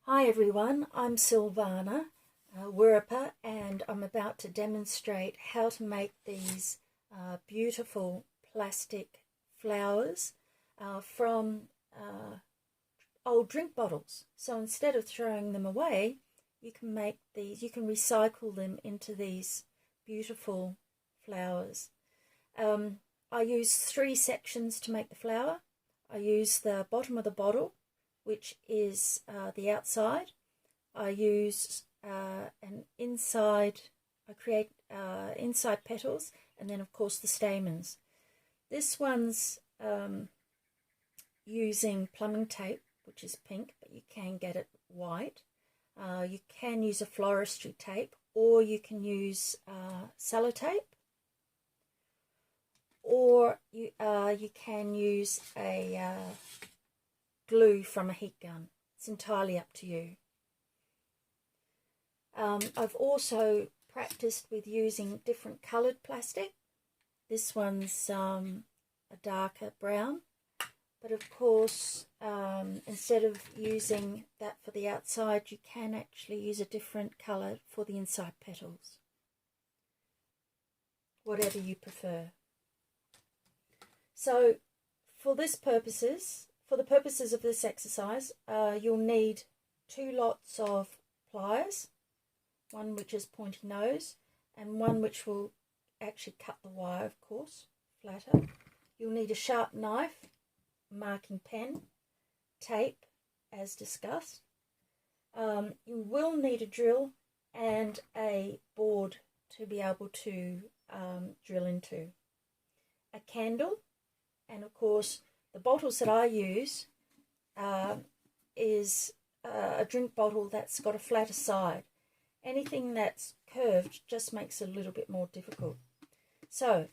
Hi everyone, I'm Silvana Wirrapa, and I'm about to demonstrate how to make these beautiful plastic flowers from old drink bottles. So instead of throwing them away, you can make these, you can recycle them into these beautiful flowers. I use 3 sections to make the flower. I use the bottom of the bottle, which is the outside. I use an inside, I create inside petals, and then of course the stamens. This one's using plumbing tape, which is pink, but you can get it white. You can use a floristry tape, or you can use sellotape, or you can use a glue from a heat gun. It's entirely up to you. I've also practiced with using different coloured plastic. This one's a darker brown, but of course instead of using that for the outside, you can actually use a different colour for the inside petals, whatever you prefer. So for the purposes of this exercise, you'll need 2 lots of pliers, one which is pointy nose and one which will actually cut the wire, of course, flatter. You'll need a sharp knife, marking pen, tape as discussed. You will need a drill and a board to be able to drill into, a candle, and of course the bottles that I use is a drink bottle that's got a flatter side. Anything that's curved just makes it a little bit more difficult. So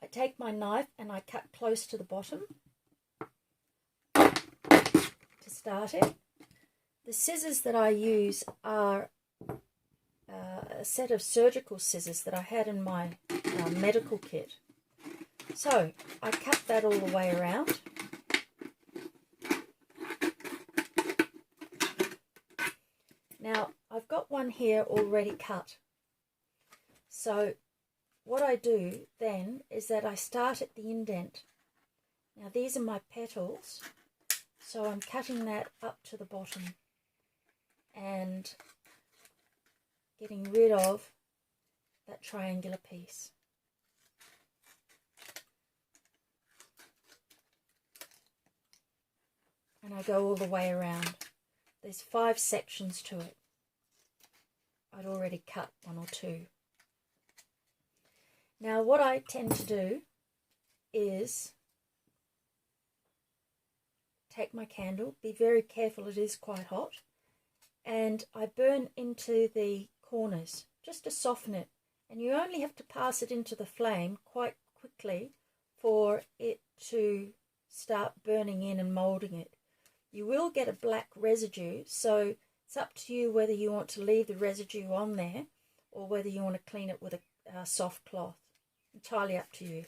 I take my knife and I cut close to the bottom to start it. The scissors that I use are a set of surgical scissors that I had in my medical kit. So I cut that all the way around. Now I've got one here already cut. So what I do then is that I start at the indent. Now these are my petals, so I'm cutting that up to the bottom and getting rid of that triangular piece. And I go all the way around. There's 5 sections to it. I'd already cut 1 or 2. Now what I tend to do is take my candle, be very careful, it is quite hot, and I burn into the corners just to soften it. And you only have to pass it into the flame quite quickly for it to start burning in and moulding it. You will get a black residue, so it's up to you whether you want to leave the residue on there or whether you want to clean it with a soft cloth. Entirely up to you.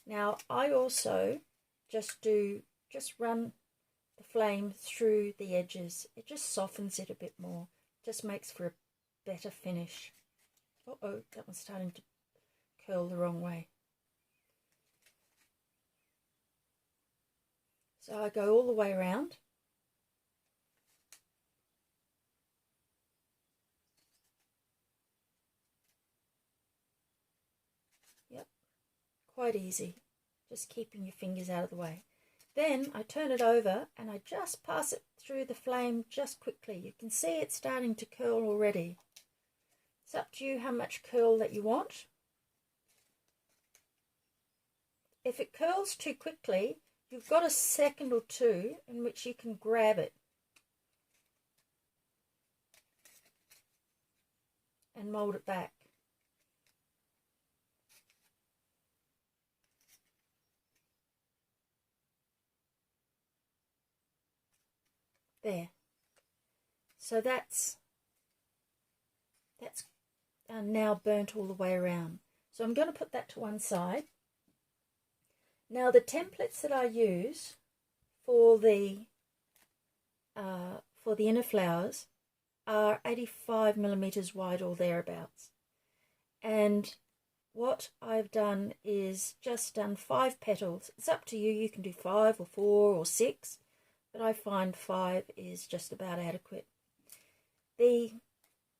Now I also just run the flame through the edges. It just softens it a bit more, just makes for a better finish. Uh-oh, that one's starting to curl the wrong way. So I go all the way around. Yep, quite easy, just keeping your fingers out of the way. Then I turn it over and I just pass it through the flame just quickly. You can see it's starting to curl already. It's up to you how much curl that you want. If it curls too quickly, you've got a second or 2 in which you can grab it and mould it back. There. So that's now burnt all the way around. So I'm going to put that to one side. Now the templates that I use for the for the inner flowers are 85 millimeters wide or thereabouts. And what I've done is just done 5 petals. It's up to you, you can do 5 or 4 or 6, but I find 5 is just about adequate. The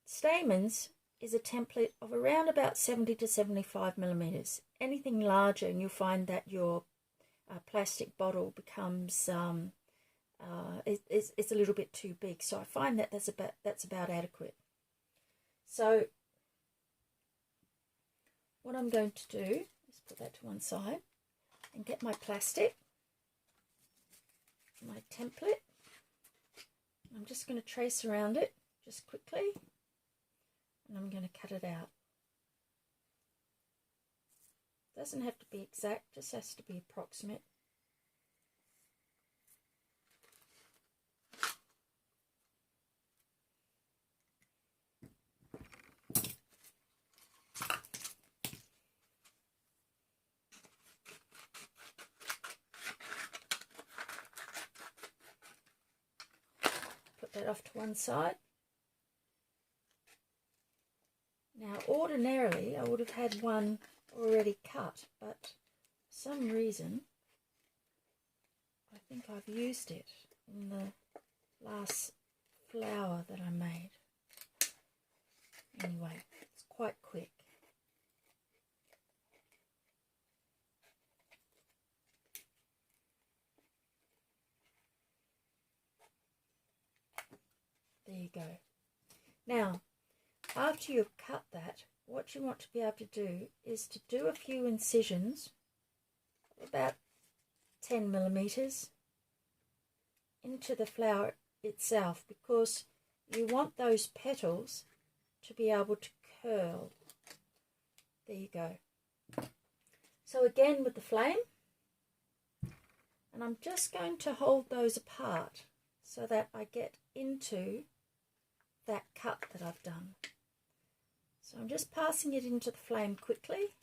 stamens is a template of around about 70 to 75 millimeters. Anything larger and you'll find that your plastic bottle becomes it's a little bit too big, so I find that that's about adequate. So what I'm going to do is put that to one side and get my plastic, my template. I'm just going to trace around it just quickly, and I'm going to cut it out. Doesn't have to be exact, just has to be approximate. Put that off to one side. Now ordinarily I would have had one already cut, but for some reason I think I've used it in the last flower that I made. Anyway, it's quite quick. There you go. Now, after you've cut that, what you want to be able to do is to do a few incisions, about 10 millimeters, into the flower itself, because you want those petals to be able to curl. There you go. So again with the flame, and I'm just going to hold those apart so that I get into that cut that I've done. So I'm just passing it into the flame quickly.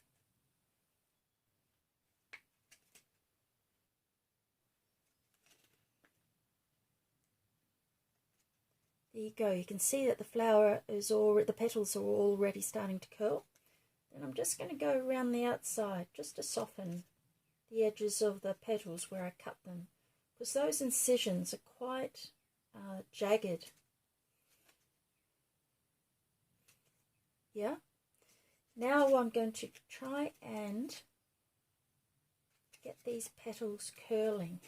There you go. You can see that the flower is already, the petals are already starting to curl. And I'm just going to go around the outside just to soften the edges of the petals where I cut them, because those incisions are quite jagged. Yeah. Now I'm going to try and get these petals curling.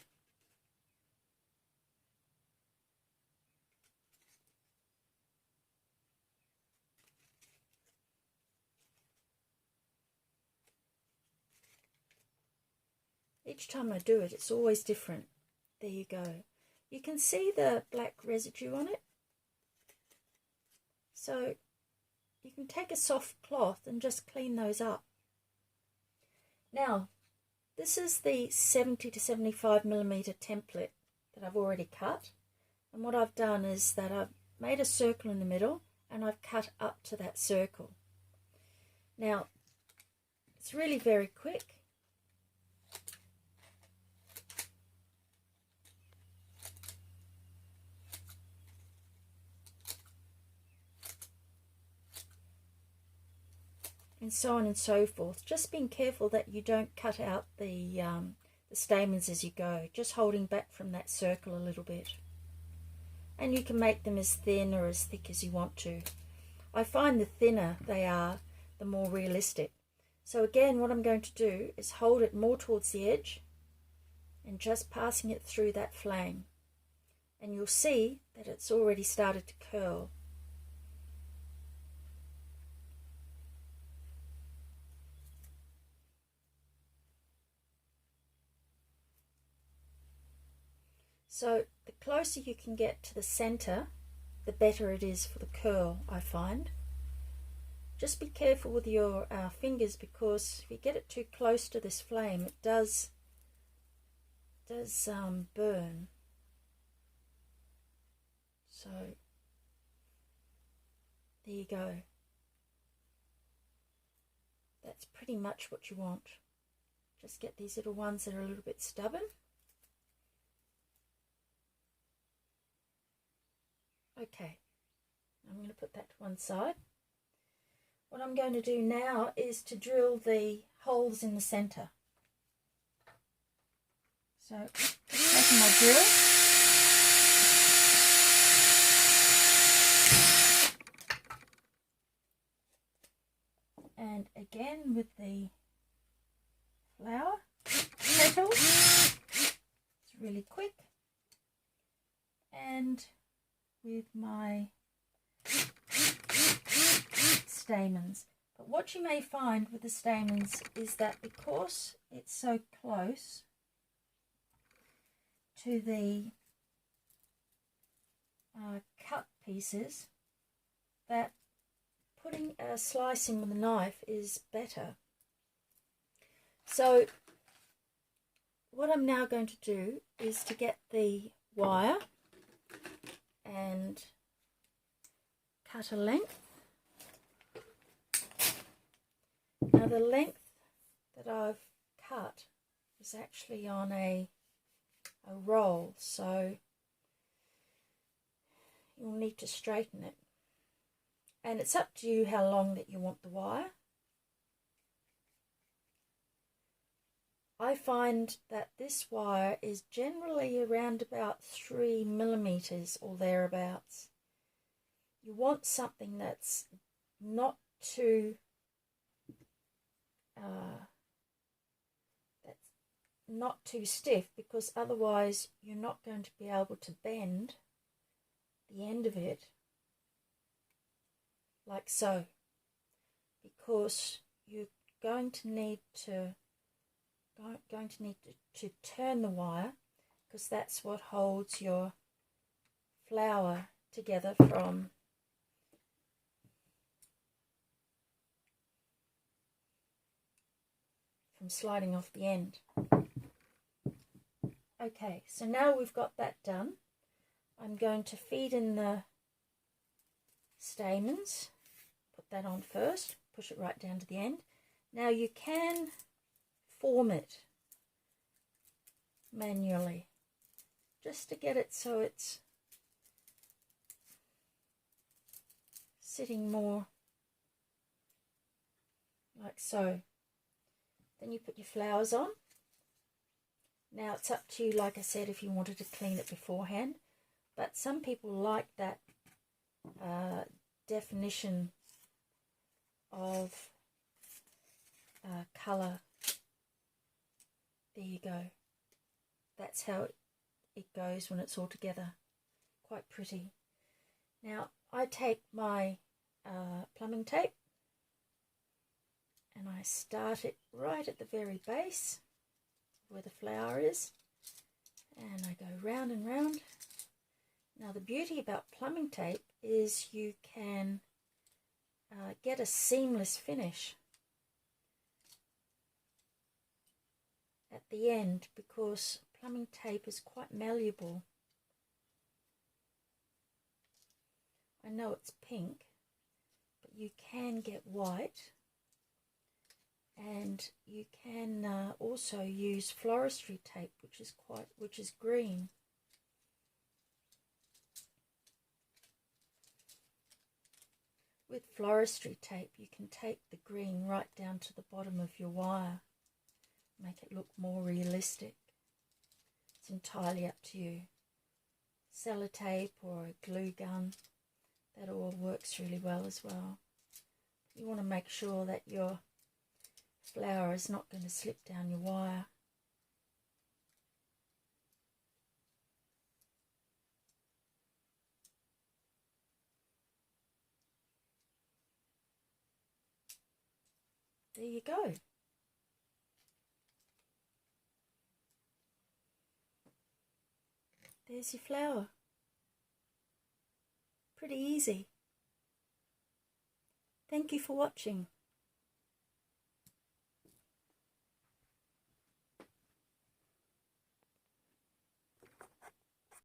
Each time I do it, it's always different. There you go. You can see the black residue on it. So you can take a soft cloth and just clean those up. Now, this is the 70 to 75 millimeter template that I've already cut. And what I've done is that I've made a circle in the middle and I've cut up to that circle. Now, it's really very quick. And so on and so forth. Just being careful that you don't cut out the stamens as you go, just holding back from that circle a little bit. And you can make them as thin or as thick as you want to. I find the thinner they are, the more realistic. So again, what I'm going to do is hold it more towards the edge and just passing it through that flame. And you'll see that it's already started to curl. So the closer you can get to the center, the better it is for the curl, I find. Just be careful with your fingers, because if you get it too close to this flame, it does burn. So there you go. That's pretty much what you want. Just get these little ones that are a little bit stubborn. Okay, I'm going to put that to one side. What I'm going to do now is to drill the holes in the centre. So, taking my drill. And again with the flower petals, it's really quick. And with my stamens. But what you may find with the stamens is that because it's so close to the cut pieces, that putting a slice in with a knife is better. So what I'm now going to do is to get the wire and cut a length. Now the length that I've cut is actually on a roll, so you'll need to straighten it. And it's up to you how long that you want the wire. I find that this wire is generally around about 3 millimeters or thereabouts. You want something that's not too stiff, because otherwise you're not going to be able to bend the end of it like so, because you're going to need to turn the wire, because that's what holds your flower together from sliding off the end. Okay, so now we've got that done, I'm going to feed in the stamens. Put that on first, push it right down to the end. Now you can form it manually, just to get it so it's sitting more like so. Then you put your flowers on. Now it's up to you, like I said, if you wanted to clean it beforehand, but some people like that definition of colour. There you go. That's how it goes when it's all together. Quite pretty. Now I take my plumbing tape and I start it right at the very base where the flower is, and I go round and round. Now the beauty about plumbing tape is you can get a seamless finish at the end, because plumbing tape is quite malleable. I know it's pink, but you can get white, and you can also use floristry tape, which is green. With floristry tape, you can take the green right down to the bottom of your wire, make it look more realistic. It's entirely up to you. Sellotape or a glue gun, that all works really well as well. You want to make sure that your flower is not going to slip down your wire. There you go. There's your flower. Pretty easy. Thank you for watching.